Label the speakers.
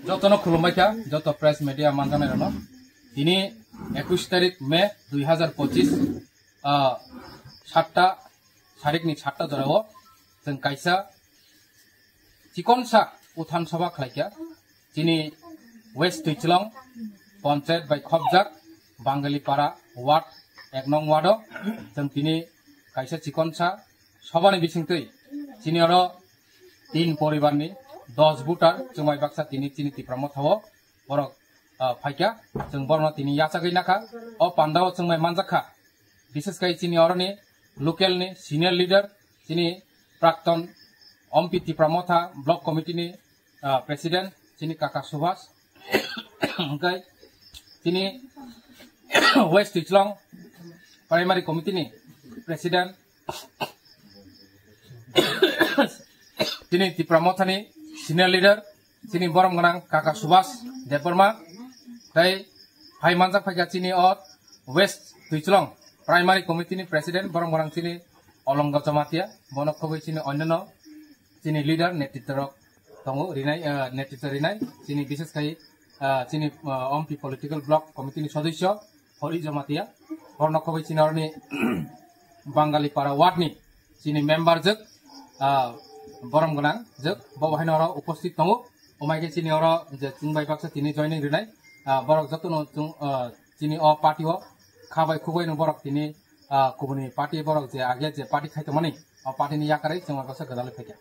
Speaker 1: যতন খুলুমাইকা যত press media মানজানাय Rono দিনে 21 তারিখ মে 2025 7টা तारिखनि 7टा जराव जों कायसा चिकनसा उठान सभा खालायखा दिनै वेस्ट दैचलं पंचायत बाय खबजाक बांगालीपारा वार्ड 1 नं वार्ड जों दिनै कायसा चिकनसा सभानि बिथिंखै दिनै आरो 3 परिबारनि 10 भोटार जुमाय बाक्सा दिनै तिप्रामो थावो बर फायखा जों बरना दिनै याचागै नाखा अ पान्दाव जोंमाय मानजाखा विशेषकै दिनै अरनि लोकल ने सीनियर लीडर जिनी प्राक्तन ओमपी तिप्रामथा ब्लॉक कमिटी ने प्रेसिडेंट जिनी काका सुभाष उनका जिनी वेस्ट दैचलं प्राइमरी कमिटी ने प्रेसिडेंट जिनी तिप्रामथा ने सीनियर लीडर जिनी बरम गनां काका सुभाष देबबर्मा ताई भाई मानजा फायगा जिनी और वेस्ट दैचलं प्राइमरी कमिटी नि प्रेसिडेंट बरम गनां चिनि अलंग जमातिया बनक खबै चिनि अन्यन चिनि लीडर नेतृत्व दङो रिनाय नेतृत्व रिनाय चिनि विशेष kai चिनि ओमपी पॉलिटिकल ब्लॉक कमिटी नि सदस्य हरि जमातिया बनक खबै चिनि अरनि बांगालीपारा वार्ड नि चिनि मेंबर जक बरम गनां जक बहायन अर उपस्थित दङो ओमायके चिनि अर चिंबाय बाक्सा चिनि जॉइनिंग रिनाय बरक जतन चिनि अ पार्टी हो खाबाय खुबाय नो बरक दिनै गुबुननि पार्टी बरक जे आगे जे पार्टी खायतो माने पार्टी नि याकारै जों बाक्सा गोदाले फैया।